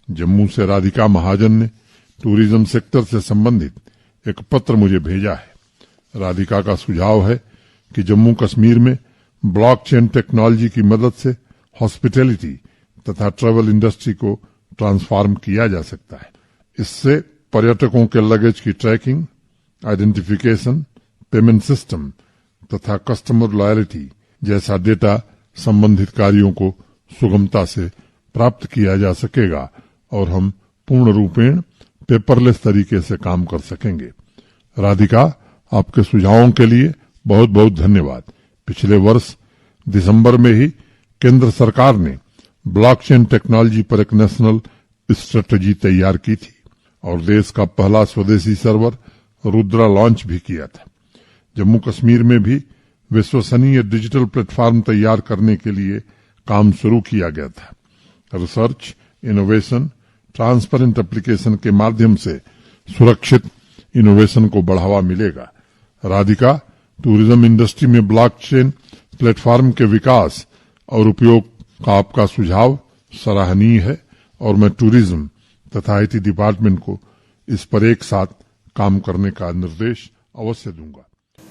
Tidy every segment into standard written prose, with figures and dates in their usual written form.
जम्मू से राधिका महाजन ने tourism sector से संबंधित एक पत्र मुझे भेजा है। राधिका का सुझाव है कि जम्मू कश्मीर में ब्लॉकचेन टेक्नोलॉजी की मदद से हॉस्पिटैलिटी तथा ट्रैवल इंडस्ट्री को ट्रांसफॉर्म किया जा सकता है। इससे पर्यटकों के लगेज की ट्रैकिंग, आइडेंटिफिकेशन, पेमेंट सिस्टम तथा कस्टमर लॉयल्टी जैसा डेटा संबंधित कार्यों को सुगमता से प्राप्त किया जा सकेगा और हम पूर्ण रूपेण पेपरलेस तरीके से काम कर सकेंगे। राधिका, आपके सुझावों के लिए बहुत बहुत धन्यवाद। पिछले वर्ष दिसंबर में ही केंद्र सरकार ने ब्लॉकचेन टेक्नोलॉजी पर एक नेशनल स्ट्रेटजी तैयार की थी और देश का पहला स्वदेशी सर्वर रुद्रा लॉन्च भी किया था। जम्मू कश्मीर में भी विश्वसनीय डिजिटल प्लेटफॉर्म तैयार करने के लिए काम शुरू किया गया था। रिसर्च, इनोवेशन, ट्रांसपेरेंट एप्लीकेशन के माध्यम से सुरक्षित इनोवेशन को बढ़ावा मिलेगा। राधिका, टूरिज्म इंडस्ट्री में ब्लॉकचेन प्लेटफॉर्म के विकास और उपयोग का आपका सुझाव सराहनीय है और मैं टूरिज्म तथा आईटी डिपार्टमेंट को इस पर एक साथ काम करने का निर्देश अवश्य दूंगा।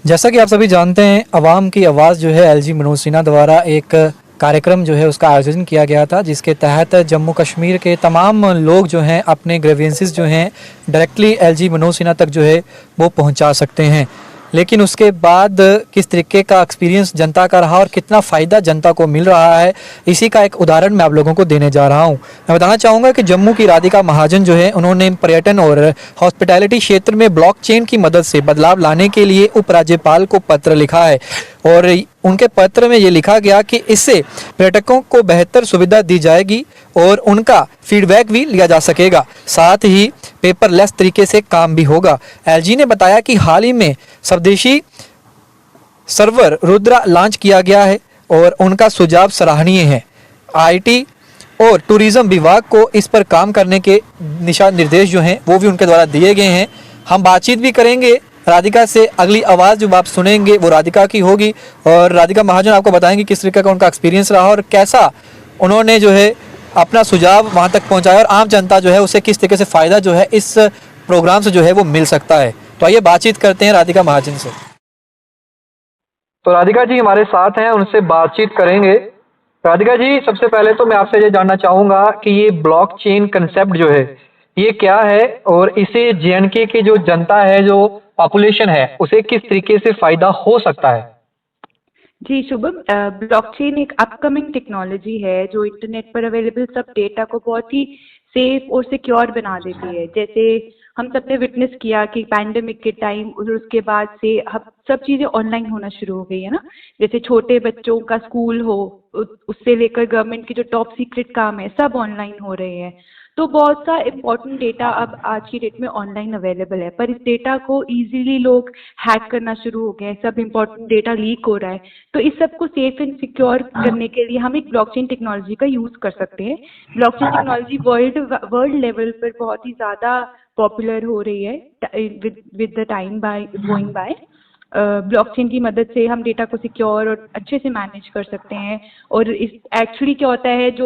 जैसा कि आप सभी जानते हैं, अवाम की आवाज़ जो है एलजी मनोज सिन्हा द्वारा एक कार्यक्रम जो है उसका आयोजन किया गया था, जिसके तहत जम्मू कश्मीर के तमाम लोग जो हैं अपने ग्रीवेंसेस जो हैं डायरेक्टली एलजी मनोज सिन्हा तक जो है वो पहुंचा सकते हैं। लेकिन उसके बाद किस तरीके का एक्सपीरियंस जनता का रहा और कितना फ़ायदा जनता को मिल रहा है, इसी का एक उदाहरण मैं आप लोगों को देने जा रहा हूं। मैं बताना चाहूँगा कि जम्मू की राधिका महाजन जो है, उन्होंने पर्यटन और हॉस्पिटैलिटी क्षेत्र में ब्लॉकचेन की मदद से बदलाव लाने के लिए उपराज्यपाल को पत्र लिखा है और उनके पत्र में ये लिखा गया कि इससे पर्यटकों को बेहतर सुविधा दी जाएगी और उनका फीडबैक भी लिया जा सकेगा, साथ ही पेपरलेस तरीके से काम भी होगा। एलजी ने बताया कि हाल ही में स्वदेशी सर्वर रुद्रा लॉन्च किया गया है और उनका सुझाव सराहनीय है। आईटी और टूरिज्म विभाग को इस पर काम करने के दिशा निर्देश जो हैं वो भी उनके द्वारा दिए गए हैं। हम बातचीत भी करेंगे राधिका से। अगली आवाज़ जो आप सुनेंगे वो राधिका की होगी और राधिका महाजन आपको बताएंगे किस तरीके का उनका एक्सपीरियंस रहा और कैसा उन्होंने जो है अपना सुझाव वहां तक पहुंचाया और आम जनता जो है उसे किस तरीके से फ़ायदा जो है इस प्रोग्राम से जो है वो मिल सकता है। तो आइए बातचीत करते हैं राधिका महाजन से। तो राधिका जी हमारे साथ हैं, उनसे बातचीत करेंगे। राधिका जी, सबसे पहले तो मैं आपसे ये जानना चाहूँगा कि ये ब्लॉकचेन कंसेप्ट जो है ये क्या है और इसे जेएंडके की जो जनता है, जो पॉपुलेशन है, उसे किस तरीके से फ़ायदा हो सकता है? जी शुभम, ब्लॉकचेन एक अपकमिंग टेक्नोलॉजी है जो इंटरनेट पर अवेलेबल सब डेटा को बहुत ही सेफ और सिक्योर बना देती है। जैसे हम सबने विटनेस किया कि पैंडेमिक के टाइम और उसके बाद से हम सब चीज़ें ऑनलाइन होना शुरू हो गई है ना। जैसे छोटे बच्चों का स्कूल हो, उससे लेकर गवर्नमेंट के जो टॉप सीक्रेट काम है सब ऑनलाइन हो रहे हैं। तो बहुत सा इम्पोर्टेंट डेटा अब आज की डेट में ऑनलाइन अवेलेबल है, पर इस डेटा को इजीली लोग हैक करना शुरू हो गए हैं। सब इम्पोर्टेंट डेटा लीक हो रहा है। तो इस सब को सेफ एंड सिक्योर करने के लिए हम एक ब्लॉकचेन टेक्नोलॉजी का यूज़ कर सकते हैं। ब्लॉकचेन टेक्नोलॉजी वर्ल्ड लेवल पर बहुत ही ज़्यादा पॉपुलर हो रही है with the time by going by. Blockchain की मदद से हम डेटा को सिक्योर और अच्छे से मैनेज कर सकते हैं। और इस एक्चुअली क्या होता है, जो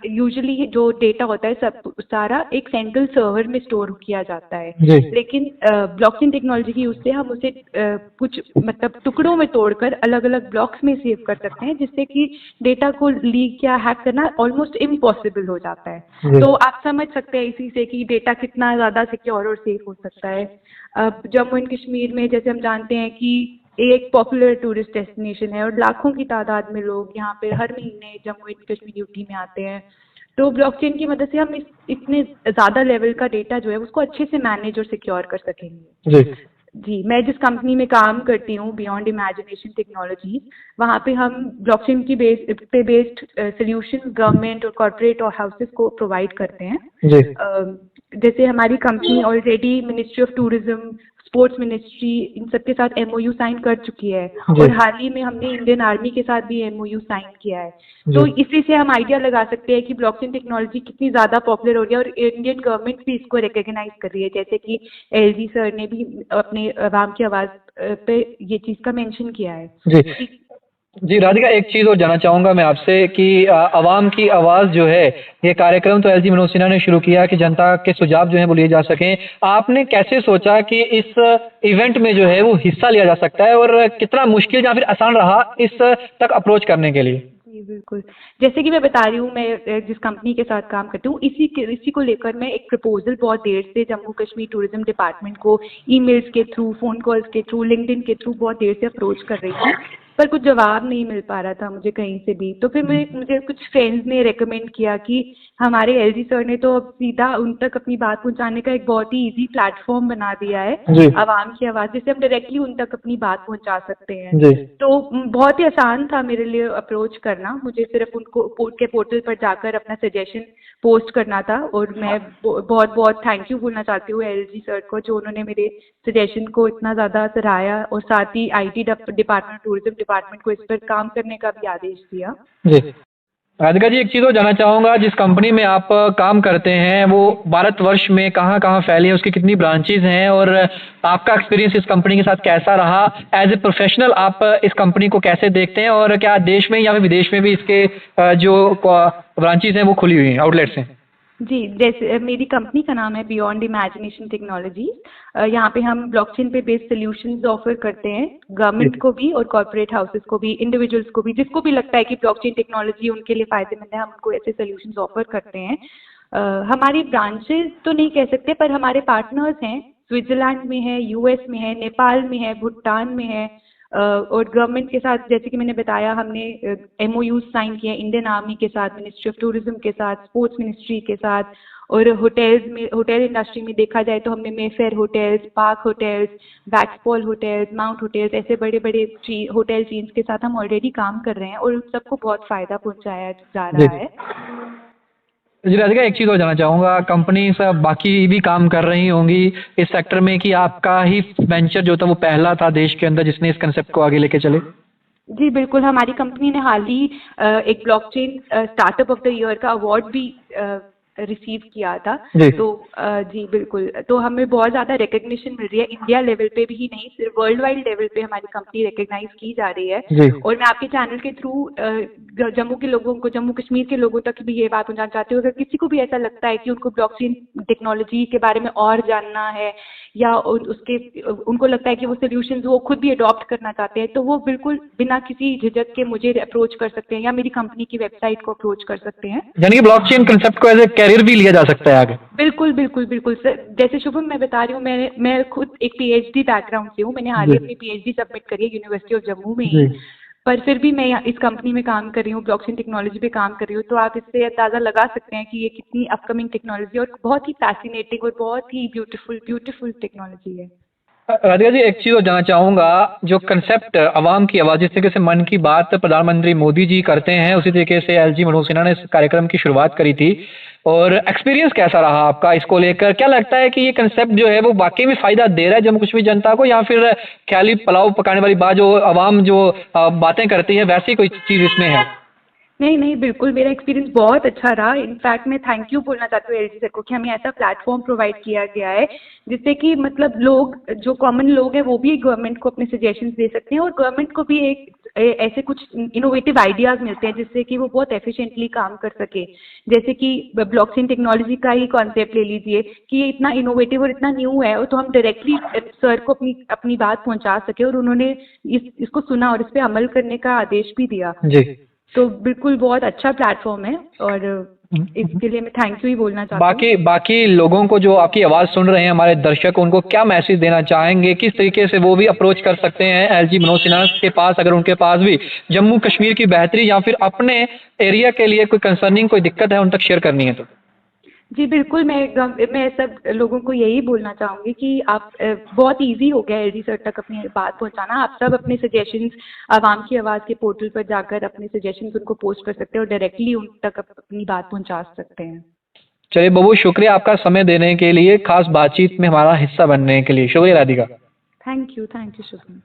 यूजुअली जो डेटा होता है सब सारा एक सेंट्रल सर्वर में स्टोर किया जाता है, लेकिन ब्लॉकचेन टेक्नोलॉजी की यूज से हम उसे कुछ मतलब टुकड़ों में तोड़कर अलग अलग ब्लॉक्स में सेव कर सकते हैं, जिससे कि डेटा को लीक या हैक करना ऑलमोस्ट इम्पॉसिबल हो जाता है। तो आप समझ सकते हैं इसी से कि डेटा कितना ज़्यादा सिक्योर और सेफ हो सकता है। अब जम्मू एंड कश्मीर में जैसे हम जानते हैं कि एक पॉपुलर टूरिस्ट डेस्टिनेशन है और लाखों की तादाद में लोग यहाँ पे हर महीने जम्मू एंड कश्मीर यूटी में आते हैं। तो ब्लॉकचेन की मदद से हम इतने ज़्यादा लेवल का डेटा जो है उसको अच्छे से मैनेज और सिक्योर कर सकेंगे। जी, मैं जिस कंपनी में काम करती हूँ, बियॉन्ड इमेजिनेशन टेक्नोलॉजी, वहाँ पे हम ब्लॉकचेन की बेस्ड सोल्यूशन गवर्नमेंट और कॉर्पोरेट और हाउसेस को प्रोवाइड करते हैं। जैसे हमारी company already ministry of tourism, sports ministry, इन सब के साथ एमओयू साइन कर चुकी है और हाल ही में हमने इंडियन आर्मी के साथ भी एमओयू साइन किया है। तो इसी से हम आइडिया लगा सकते हैं कि ब्लॉकचेन टेक्नोलॉजी कितनी ज़्यादा पॉपुलर हो रही है और इंडियन गवर्नमेंट भी इसको रिकॉग्नाइज कर रही है। जैसे कि एलजी सर ने भी अपने अवाम की आवाज़ पे ये चीज़ का मेंशन किया है। जी राधिका, एक चीज और जानना चाहूंगा मैं आपसे कि अवाम की आवाज जो है, ये कार्यक्रम तो एलजी मनोज सिन्हा ने शुरू किया कि जनता के सुझाव जो है वो लिए जा सकें। आपने कैसे सोचा कि इस इवेंट में जो है वो हिस्सा लिया जा सकता है, और कितना मुश्किल या फिर आसान रहा इस तक अप्रोच करने के लिए? जी बिल्कुल। जैसे कि मैं बता रही हूँ, मैं जिस कंपनी के साथ काम करती हूँ, इसी को लेकर मैं एक प्रपोजल बहुत देर से जम्मू कश्मीर टूरिज्म डिपार्टमेंट को ईमेल्स के थ्रू, फ़ोन कॉल्स के थ्रू, लिंक्डइन के थ्रू बहुत देर से अप्रोच कर रही थी, पर कुछ जवाब नहीं मिल पा रहा था मुझे कहीं से भी। तो फिर मुझे कुछ फ्रेंड्स ने रेकमेंड किया कि हमारे एलजी सर ने तो अब सीधा उन तक अपनी बात पहुँचाने का एक बहुत ही ईज़ी प्लेटफ़ॉर्म बना दिया है, जी। आवाम की आवाज़, जिससे हम डायरेक्टली उन तक अपनी बात पहुँचा सकते हैं। जी। तो बहुत ही आसान था मेरे लिए अप्रोच करना, मुझे सिर्फ उनको के पोर्टल पर जाकर अपना सजेशन पोस्ट करना था, और मैं बहुत बहुत थैंक यू बोलना चाहती हूँ एलजी सर को, जो उन्होंने मेरे सजेशन को इतना ज़्यादा सराहा और साथ ही आईटी डिपार्टमेंट, टूरिज्म डिपार्टमेंट को इस पर काम करने का भी आदेश दिया। जी राधिका जी, एक चीज़ और जानना चाहूँगा, जिस कंपनी में आप काम करते हैं वो भारतवर्ष में कहाँ-कहाँ फैली है, उसकी कितनी ब्रांचेज़ हैं, और आपका एक्सपीरियंस इस कंपनी के साथ कैसा रहा? एज़ ए प्रोफेशनल आप इस कंपनी को कैसे देखते हैं, और क्या देश में या फिर विदेश में भी इसके जो ब्रांचेज़ हैं वो खुली हुई हैं, आउटलेट्स हैं? जी, जैसे मेरी कंपनी का नाम है बियॉन्ड इमेजिनेशन टेक्नोलॉजी। यहाँ पे हम ब्लॉकचेन पे बेस्ड सॉल्यूशंस ऑफर करते हैं, गवर्नमेंट को भी और कॉर्पोरेट हाउसेस को भी, इंडिविजुअल्स को भी, जिसको भी लगता है कि ब्लॉकचेन टेक्नोलॉजी उनके लिए फ़ायदेमंद है, हम उनको ऐसे सॉल्यूशंस ऑफर करते हैं। हमारी ब्रांचेस तो नहीं कह सकते, पर हमारे पार्टनर्स हैं, स्विट्ज़रलैंड में है, यूएस में है, नेपाल में है, भूटान में है, और गवर्नमेंट के साथ, जैसे कि मैंने बताया, हमने एमओयू साइन किए इंडियन आर्मी के साथ, मिनिस्ट्री ऑफ टूरिज्म के साथ, स्पोर्ट्स मिनिस्ट्री के साथ, और होटल्स में, होटल इंडस्ट्री में देखा जाए तो हमने मेफेयर होटल्स, पार्क होटल्स, वैक्सपॉल होटल्स, माउंट होटल्स, ऐसे बड़े बड़े होटल चेन्स के साथ हम ऑलरेडी काम कर रहे हैं, और उन सबको बहुत फ़ायदा पहुंचाया जा जी। रहा है। जी राधिका, एक चीज़ और जानना चाहूँगा, कंपनी सब बाकी भी काम कर रही होंगी इस सेक्टर में, कि आपका ही वेंचर जो था वो पहला था देश के अंदर जिसने इस कंसेप्ट को आगे लेके चले? जी बिल्कुल, हमारी कंपनी ने हाल ही एक blockchain startup of the year का अवार्ड भी रिसीव किया था। जी। तो जी बिल्कुल, तो हमें बहुत ज़्यादा रिकग्निशन मिल रही है, इंडिया लेवल पे भी ही नहीं, सिर्फ वर्ल्ड वाइड लेवल पे हमारी कंपनी रिकग्नाइज की जा रही है। जी। और मैं आपके चैनल के थ्रू जम्मू के लोगों को, जम्मू कश्मीर के लोगों तक भी ये बात पहुँचाना चाहती हूँ, अगर किसी को भी ऐसा लगता है कि उनको ब्लॉकचेन टेक्नोलॉजी के बारे में और जानना है, या उनको लगता है कि वो सॉल्यूशंस वो खुद भी अडॉप्ट करना चाहते हैं, तो वो बिल्कुल बिना किसी झिझक के मुझे अप्रोच कर सकते हैं, या मेरी कंपनी की वेबसाइट को अप्रोच कर सकते हैं। यानी कि ब्लॉकचेन कंसेप्ट को एज ए कैरियर भी लिया जा सकता है आगे? बिल्कुल बिल्कुल बिल्कुल सर, जैसे शुभम मैं बता रही हूँ, मैं खुद एक पीएचडी बैकग्राउंड से हूँ, मैंने हाल ही जी। अपनी पीएचडी सबमिट करी है यूनिवर्सिटी ऑफ जम्मू में जी। ही, पर फिर भी मैं इस कंपनी में काम कर रही हूँ, ब्लॉकचेन टेक्नोलॉजी पे काम कर रही हूँ, तो आप इससे अंदाज़ा लगा सकते हैं कि ये कितनी अपकमिंग टेक्नोलॉजी और बहुत ही फैसिनेटिंग और बहुत ही ब्यूटीफुल टेक्नोलॉजी है। राधिका जी, एक चीज़ और जानना चाहूँगा, जो कंसेप्ट अवाम की आवाज़, जिस तरीके से मन की बात प्रधानमंत्री मोदी जी करते हैं, उसी तरीके से एलजी मनोज सिन्हा ने इस कार्यक्रम की शुरुआत करी थी, और एक्सपीरियंस कैसा रहा आपका इसको लेकर? क्या लगता है कि ये कंसेप्ट जो है वो वाकई में फ़ायदा दे रहा है जम्मू कश्मीर जनता को, या फिर ख्याली पुलाव पकाने वाली बात जो अवाम जो बातें करती है वैसी कोई चीज़ इसमें है? नहीं नहीं, बिल्कुल मेरा एक्सपीरियंस बहुत अच्छा रहा। इनफैक्ट मैं थैंक यू बोलना चाहती हूँ एलजी सर को कि हमें ऐसा प्लेटफॉर्म प्रोवाइड किया गया है, जिससे कि मतलब लोग, जो कॉमन लोग हैं, वो भी गवर्नमेंट को अपने सजेशंस दे सकते हैं, और गवर्नमेंट को भी एक ऐसे कुछ इनोवेटिव आइडियाज़ मिलते हैं जिससे कि वो बहुत एफिशिएंटली काम कर सके। जैसे कि ब्लॉकचेन टेक्नोलॉजी का ही कॉन्सेप्ट ले लीजिए कि ये इतना इनोवेटिव और इतना न्यू है, तो हम डायरेक्टली सर को अपनी अपनी बात पहुंचा सके, और उन्होंने इसको सुना और इस पर अमल करने का आदेश भी दिया। जी। तो बिल्कुल बहुत अच्छा प्लेटफॉर्म है, और इसके लिए मैं थैंक यू ही बोलना चाहती हूँ। बाकी बाकी लोगों को जो आपकी आवाज़ सुन रहे हैं, हमारे दर्शक, उनको क्या मैसेज देना चाहेंगे? किस तरीके से वो भी अप्रोच कर सकते हैं एलजी मनोज सिन्हा के पास, अगर उनके पास भी जम्मू कश्मीर की बेहतरी या फिर अपने एरिया के लिए कोई कंसर्निंग कोई दिक्कत है उन तक शेयर करनी है तो? जी बिल्कुल, मैं सब लोगों को यही बोलना चाहूँगी कि आप बहुत इजी हो गया है एलजी सर तक अपनी बात पहुँचाना। आप सब अपने सजेशंस आवाम की आवाज़ के पोर्टल पर जाकर अपने सजेशंस उनको पोस्ट कर सकते हैं, और डायरेक्टली उन तक अपनी बात पहुँचा सकते हैं। चलिए, बहुत शुक्रिया आपका समय देने के लिए, खास बातचीत में हमारा हिस्सा बनने के लिए। शुक्रिया राधिका। Thank you Shubham.